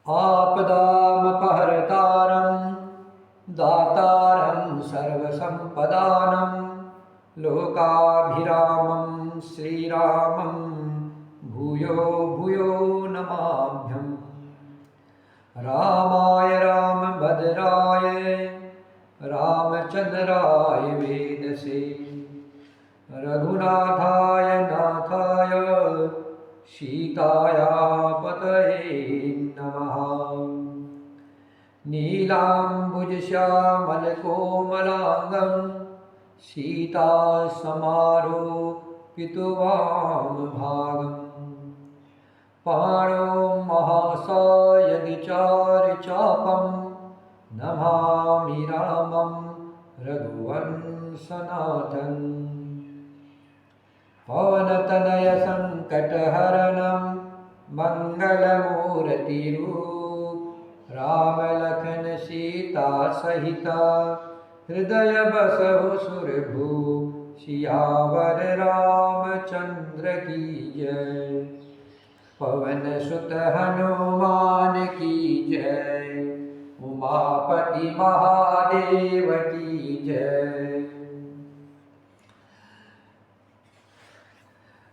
आपदामपहर्तारं दातारं सर्वसम्पदानं लोकाभिरामं श्रीरामं भूयो भूयो नमाम्यहम्। रामाय रामभद्राय रामचन्द्राय वेदसे रघुनाथाय नाथाय सीताया पतये नमः। नीलाम्बुजश्यामलकोमलाङ्गं सीतासमारोपितवामभागम् पाणौ महासायगिचारिचापं नमामि रामं रघुवंशनाथम्। पवनतनयसङ्कटहरणं मङ्गलमूर्तिरूप रामलखन सीता सहिता हृदय बसहु सुरभू सियावर रामचंद्र की जय। पवन सुत हनुमान की जय। उमापति महादेव की जय।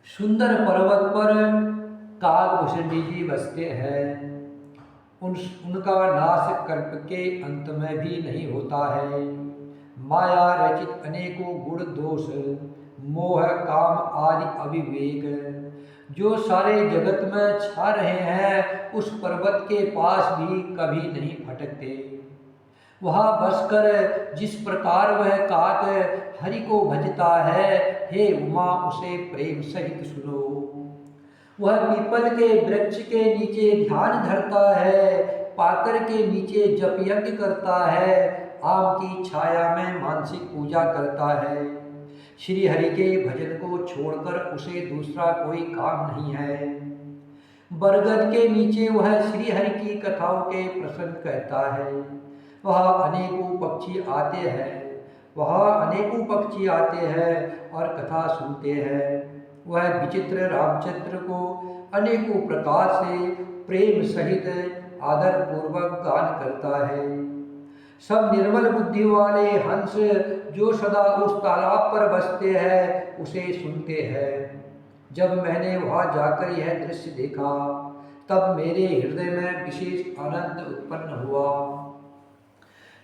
सुंदर पर्वत पर काकभूषणी जी बसते हैं। उनका नाश कल्प के अंत में भी नहीं होता है। माया रचित अनेकों गुण दोष मोह काम आदि अविवेक जो सारे जगत में छा रहे हैं उस पर्वत के पास भी कभी नहीं भटकते। वहाँ बसकर जिस प्रकार वह काक हरि को भजता है, हे उमा उसे प्रेम सहित सुनो। वह पीपल के वृक्ष के नीचे ध्यान धरता है, पाकर के नीचे जप यज्ञ करता है, आम की छाया में मानसिक पूजा करता है। श्री हरि के भजन को छोड़कर उसे दूसरा कोई काम नहीं है। बरगद के नीचे वह श्री हरि की कथाओं के प्रसंग कहता है। वहाँ अनेकों पक्षी आते हैं और कथा सुनते हैं। वह विचित्र रामचंद्र को अनेकों प्रकार से प्रेम सहित आदर पूर्वक गान करता है। सब निर्मल बुद्धि वाले हंस जो सदा उस तालाब पर बसते हैं उसे सुनते हैं। जब मैंने वहाँ जाकर यह दृश्य देखा तब मेरे हृदय में विशेष आनंद उत्पन्न हुआ।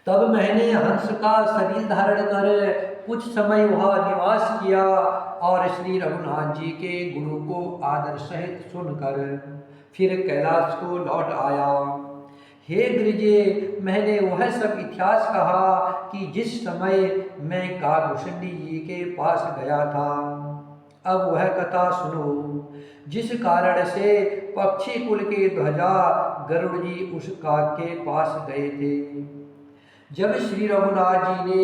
तब मैंने हंस का शरीर धारण कर कुछ समय वहाँ निवास किया और श्री रघुनाथ जी के गुरु को आदर सहित सुनकर फिर कैलाश को लौट आया। हे गिरिजे, मैंने वह सब इतिहास कहा कि जिस समय मैं काकभूषणी जी के पास गया था। अब वह कथा सुनो जिस कारण से पक्षी कुल के ध्वजा गरुड़ जी उस काक के पास गए थे। जब श्री रघुनाथ जी ने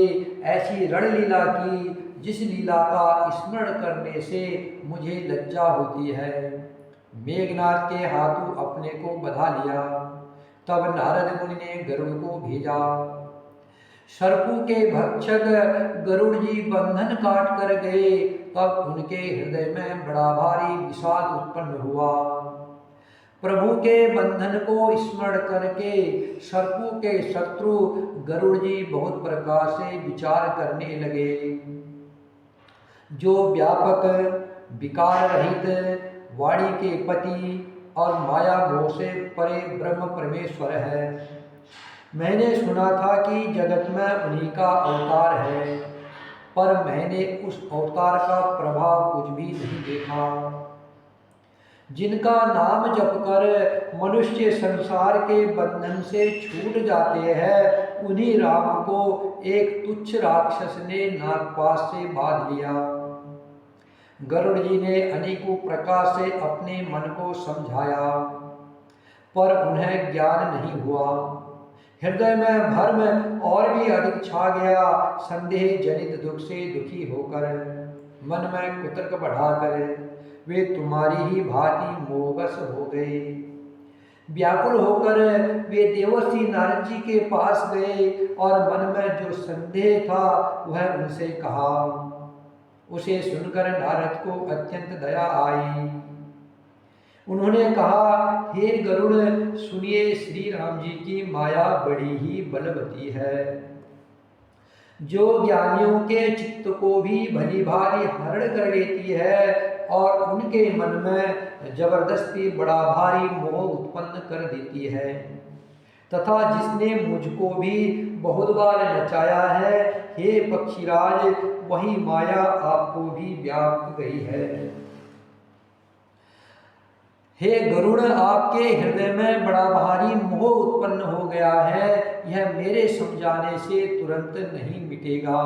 ऐसी रणलीला की जिस लीला का स्मरण करने से मुझे लज्जा होती है, मेघनाथ के हाथों अपने को बधा लिया। तब नारद मुनि ने गरुड़ को भेजा। सर्पों के भक्षक गरुड़ जी बंधन काट कर गए। तब उनके हृदय में बड़ा भारी विषाद उत्पन्न हुआ। प्रभु के बंधन को स्मरण करके सर्पों के शत्रु गरुड़ जी बहुत प्रकार से विचार करने लगे। जो व्यापक विकार रहित वाणी के पति और माया मोह से परे ब्रह्म परमेश्वर है। मैंने सुना था कि जगत में उन्हीं का अवतार है, पर मैंने उस अवतार का प्रभाव कुछ भी नहीं देखा। जिनका नाम जप कर मनुष्य संसार के बंधन से छूट जाते हैं, उन्हीं राम को एक तुच्छ राक्षस ने नागपाश से बांध लिया। गरुड़ जी ने अनेकों प्रकार से अपने मन को समझाया, पर उन्हें ज्ञान नहीं हुआ। हृदय में भ्रम और भी अधिक छा गया। संदेह जनित दुख से दुखी होकर मन में कुतर्क बढ़ाकर वे तुम्हारी ही भांति मोहवश हो गए। व्याकुल होकर वे देवर्षि नारद जी के पास गए और मन में जो संदेह था वह उनसे कहा। उसे सुनकर नारद को अत्यंत दया आई। उन्होंने कहा, हे गरुड़, सुनिए, श्री राम जी की माया बड़ी ही बलवती है, जो ज्ञानियों के चित्त को भी भली भांति हरण कर लेती है और उनके मन में जबरदस्ती बड़ा भारी मोह उत्पन्न कर देती है, तथा जिसने मुझको भी बहुत बार नचाया है, हे पक्षीराज, वही माया आपको भी व्याप्त गई है। हे गरुड़, आपके हृदय में बड़ा भारी मोह उत्पन्न हो गया है, यह मेरे समझाने से तुरंत नहीं मिटेगा।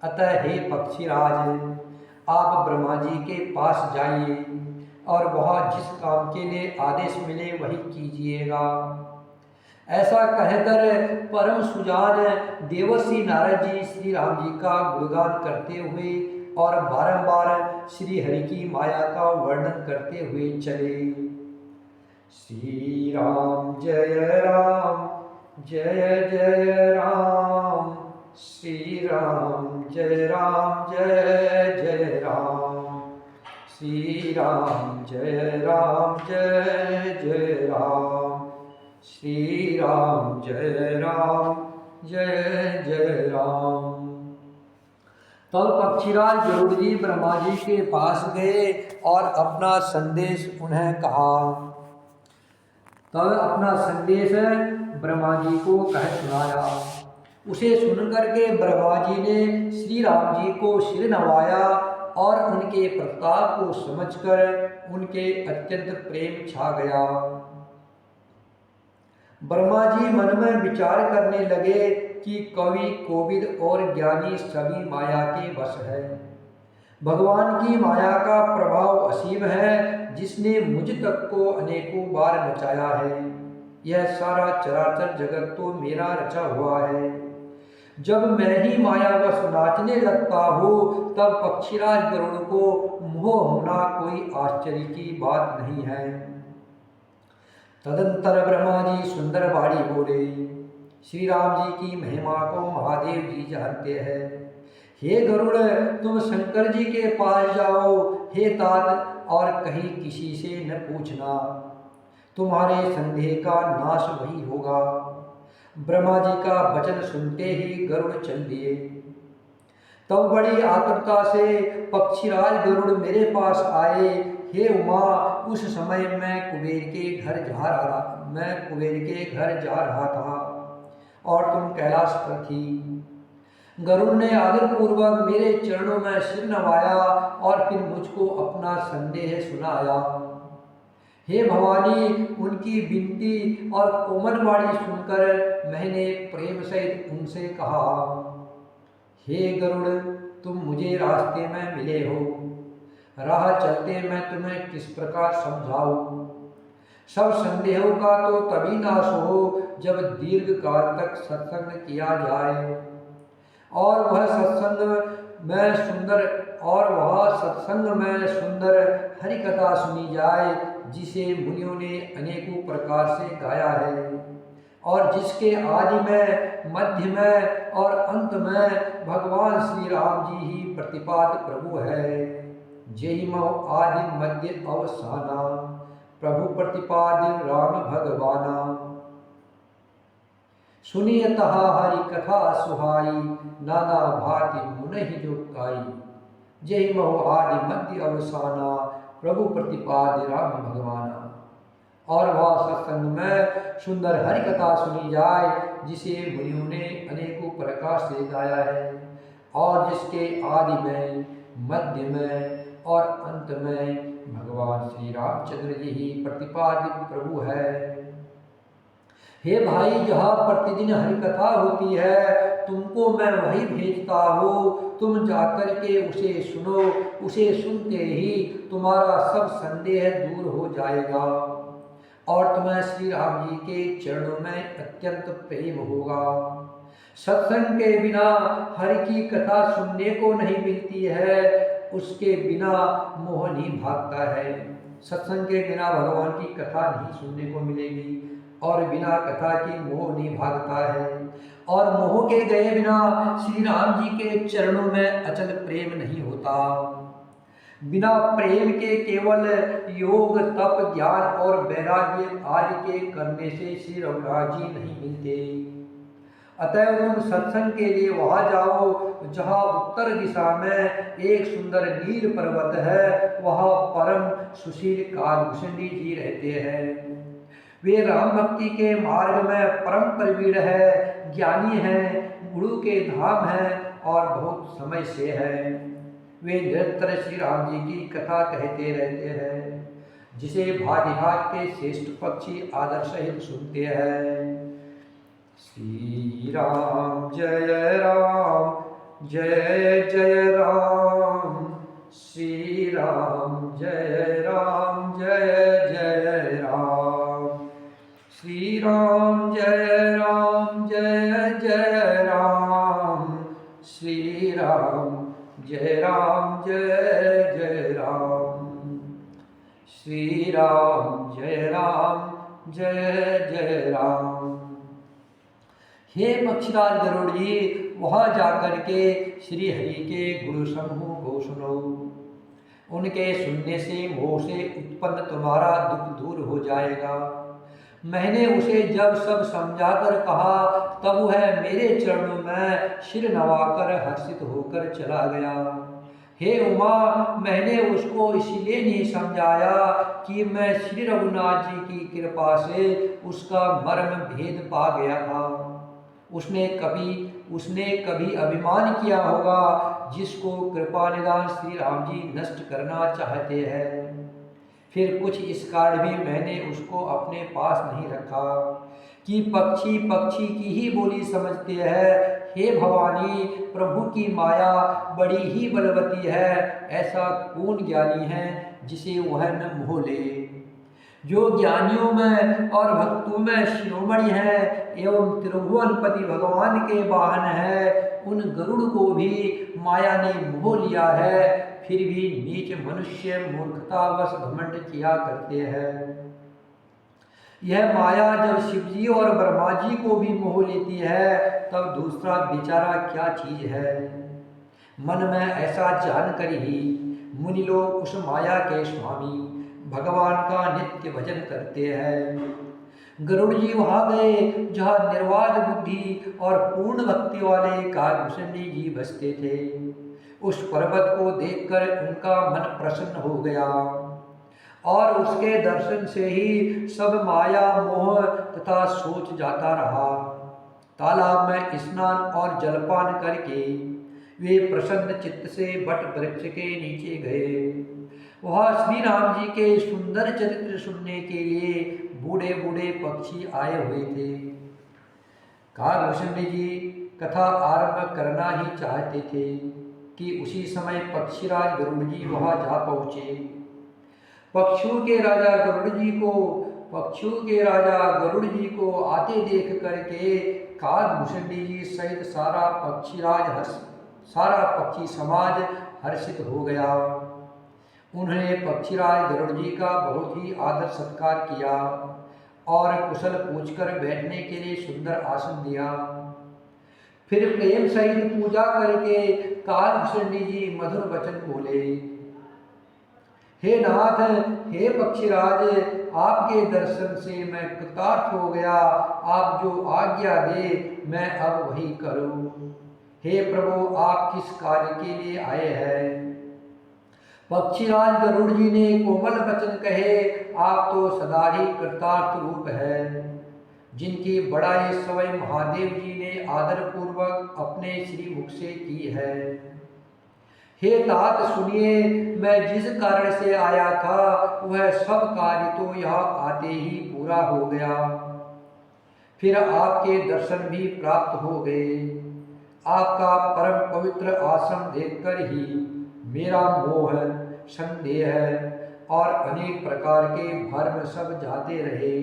अतः हे पक्षीराज, आप ब्रह्मा जी के पास जाइए और वह जिस काम के लिए आदेश मिले वही कीजिएगा। ऐसा कहकर परम सुजान देवर्षि नारद जी श्री राम जी का गुणगान करते हुए और बारंबार श्री हरि की माया का वर्णन करते हुए चले। श्री राम जय राम, जय जय राम, श्री राम जय राम, जय जय राम, श्री राम जय राम, जय जय राम, श्री राम जय राम, जय जय राम। तब पक्षीराज गरुड़ जी ब्रह्मा जी के पास गए और अपना संदेश उन्हें कहा। तब अपना संदेश ब्रह्मा जी को कह सुनाया। उसे सुनकर के ब्रह्मा जी ने श्री राम जी को सिर नवाया और उनके प्रताप को समझकर उनके अत्यंत प्रेम छा गया। ब्रह्मा जी मन में विचार करने लगे कि कवि, कोविद और ज्ञानी सभी माया के वश है। भगवान की माया का प्रभाव असीम है, जिसने मुझ तक को अनेकों बार नचाया है। यह सारा चराचर जगत तो मेरा रचा हुआ है। जब मैं ही मायावश नाचने लगता हूँ, तब पक्षीराज गरुड़ को मोह होना कोई आश्चर्य की बात नहीं है। तदंतर ब्रह्मा जी सुंदर वाणी बोले। श्री राम जी की महिमा को महादेव जी जानते हैं। हे गरुड़, तुम शंकर जी के पास जाओ, हे तात, और कहीं किसी से न पूछना, तुम्हारे संदेह का नाश वही होगा। ब्रह्मा जी का वचन सुनते ही गरुड़ चल दिए। तब बड़ी आतुरता से पक्षीराज गरुड़ मेरे पास आए। हे उमा, उस समय मैं कुबेर के घर जा रहा था और तुम कैलाश पर थी। गरुड़ ने आदर पूर्वक मेरे चरणों में सिर नवाया और फिर मुझको अपना संदेह सुनाया। हे भवानी, उनकी विनती और कोमल वाणी सुनकर मैंने प्रेम सहित उनसे कहा, हे गरुड़, तुम मुझे रास्ते में मिले हो, राह चलते मैं तुम्हें किस प्रकार समझाऊं। सब संदेहों का तो तभी नाश हो जब दीर्घ काल तक सत्संग किया जाए और वह सत्संग में सुंदर हरि कथा सुनी जाए, जिसे मुनियों ने अनेकों प्रकार से गाया है और जिसके आदि में, मध्य में और अंत में भगवान श्री राम जी ही प्रतिपाद प्रभु है। जय मो आदि मध्य अवसाना, प्रभु प्रतिपाद राम भगवाना। सुनिए तहा हरि कथा सुहाई, नाना भांति मुनहि जो काई। जय मो आदि मध्य अवसाना, प्रभु प्रतिपाद राम भगवाना। और वह सत्संग में सुंदर हरि कथा सुनी जाए, जिसे मुनियों ने अनेकों प्रकार से गाया है और जिसके आदि में, मध्य में और अंत में भगवान श्री रामचंद्र जी ही प्रतिपादित प्रभु है। हे भाई, जहाँ प्रतिदिन हरि कथा होती है, तुमको मैं वही भेजता हूँ। तुम जाकर के उसे सुनो। उसे सुनते ही तुम्हारा सब संदेह दूर हो जाएगा और तुम्हें श्री राम जी के चरणों में अत्यंत प्रेम होगा। सत्संग के बिना हरि की कथा सुनने को नहीं मिलती है, उसके बिना मोह नहीं भागता है। सत्संग के बिना भगवान की कथा नहीं सुनने को मिलेगी और बिना कथा की मोह नहीं भागता है और मोह के गए बिना श्री राम जी के चरणों में अचल प्रेम नहीं होता। बिना प्रेम के केवल योग तप ज्ञान और वैराग्य आदि के करने से श्री रघुनाथ जी नहीं मिलते। अतः तुम सत्संग के लिए वहां जाओ जहां उत्तर दिशा में एक सुंदर नील पर्वत है, वहां परम सुशील कालभूषण जी रहते हैं। वे राम भक्ति के मार्ग में परम प्रवीण है, ज्ञानी हैं, गुरु के धाम हैं और बहुत समय से है। वे निरंतर श्री राम जी की कथा कहते रहते हैं, जिसे भांति भांति के श्रेष्ठ पक्षी आदर सहित सुनते हैं। श्री राम जय राम जय जय राम, श्री राम जय जय राम, श्री राम जय जय राम, श्री राम जय जय राम, श्री राम जय जय राम। हे पक्षीराज गरुड़ जी, वहाँ जाकर के श्री हरि के गुरु समूह को सुनो। उनके सुनने से मोह से उत्पन्न तुम्हारा दुख दूर हो जाएगा। मैंने उसे जब सब समझाकर कहा तब वह मेरे चरणों में सिर नवाकर हर्षित होकर चला गया। हे उमा, मैंने उसको इसलिए नहीं समझाया कि मैं श्री रघुनाथ जी की कृपा से उसका मर्म भेद पा गया था। उसने कभी अभिमान किया होगा, जिसको कृपा निदान श्री राम जी नष्ट करना चाहते हैं। फिर कुछ इस कारण भी मैंने उसको अपने पास नहीं रखा कि पक्षी पक्षी की ही बोली समझते हैं। हे भवानी, प्रभु की माया बड़ी ही बलवती है, ऐसा कौन ज्ञानी है जिसे वह न मोह ले। जो ज्ञानियों में और भक्तों में शिरोमणि है एवं त्रिभुवनपति भगवान के वाहन है, उन गरुड़ को भी माया ने मोह लिया है। फिर भी नीच मनुष्य मूर्खतावश घमंड किया करते हैं। यह माया जब शिवजी और ब्रह्मा जी को भी मोह लेती है, तब दूसरा बेचारा क्या चीज है। मन में ऐसा जानकर ही मुनि लोग उस माया के स्वामी भगवान का नित्य भजन करते हैं। गरुड़ जी वहां गए जहाँ निर्वाध बुद्धि और पूर्ण भक्ति वाले कालभूषण जी बसते थे। उस पर्वत को देखकर उनका मन प्रसन्न हो गया और उसके दर्शन से ही सब माया मोह तथा सोच जाता रहा। तालाब में स्नान और जलपान करके वे प्रसन्न चित्त से वट वृक्ष के नीचे गए। वहाँ श्री राम जी के सुंदर चरित्र सुनने के लिए बूढ़े बूढ़े पक्षी आए हुए थे। कालभूषण जी कथा आरंभ करना ही चाहते थे कि उसी समय पक्षीराज गरुड़ जी वहाँ जा पहुँचे। पक्षियों के राजा गरुड़ जी को आते देख करके कालभूषण जी सहित सारा पक्षी समाज हर्षित हो गया। उन्होंने पक्षीराज गरुड़ जी का बहुत ही आदर सत्कार किया और कुशल पूछकर बैठने के लिए सुंदर आसन दिया। फिर प्रेम सहित पूजा करके कालभूषण जी मधुर वचन बोले। हे नाथ, हे पक्षीराज, आपके दर्शन से मैं कृतार्थ हो गया। आप जो आज्ञा दे मैं अब वही करूं। हे प्रभु, आप किस कार्य के लिए आए हैं? पक्षीराज गरुड़ जी ने कोमल वचन कहे, आप तो सदा ही कृतार्थ रूप है, जिनकी बड़ाई स्वयं महादेव जी ने आदर पूर्वक अपने श्री मुख से की है। हे तात सुनिए, मैं जिस कारण से आया था वह सब कार्य तो यहाँ आते ही पूरा हो गया। फिर आपके दर्शन भी प्राप्त हो गए। आपका परम पवित्र आश्रम देखकर ही मेरा मोह, संदेह और अनेक प्रकार के भ्रम सब जाते रहे।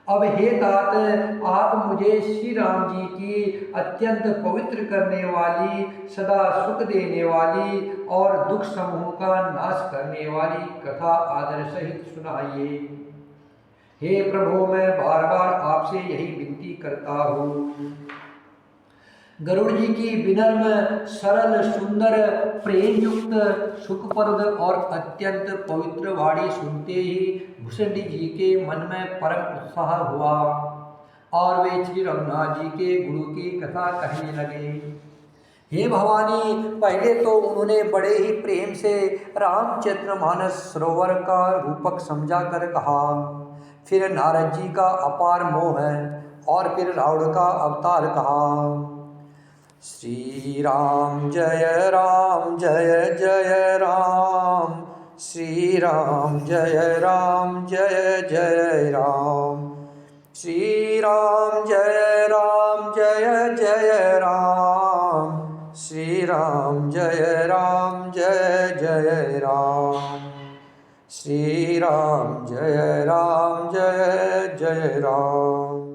अब हे तात, आप मुझे श्री राम जी की अत्यंत पवित्र करने वाली, सदा सुख देने वाली और दुख समूह का नाश करने वाली कथा आदर सहित सुनाइए। हे प्रभु, मैं बार बार आपसे यही विनती करता हूँ। गरुड़ जी की विनम्र, सरल, सुंदर, प्रेम युक्त, सुखप्रद और अत्यंत पवित्र वाणी सुनते ही भूषणी जी के मन में परम उत्साह हुआ और वे श्री रघुनाथ जी के गुरु की कथा कहने लगे। हे भवानी, पहले तो उन्होंने बड़े ही प्रेम से रामचरितमानस सरोवर का रूपक समझा कर कहा, फिर नारद जी का अपार मोह है और फिर रावण का अवतार कहा। श्री राम जय राम जय जय राम, श्री राम जय राम जय जय राम, श्री राम जय राम जय जय राम, श्री राम जय राम जय जय राम, श्री राम जय जय राम।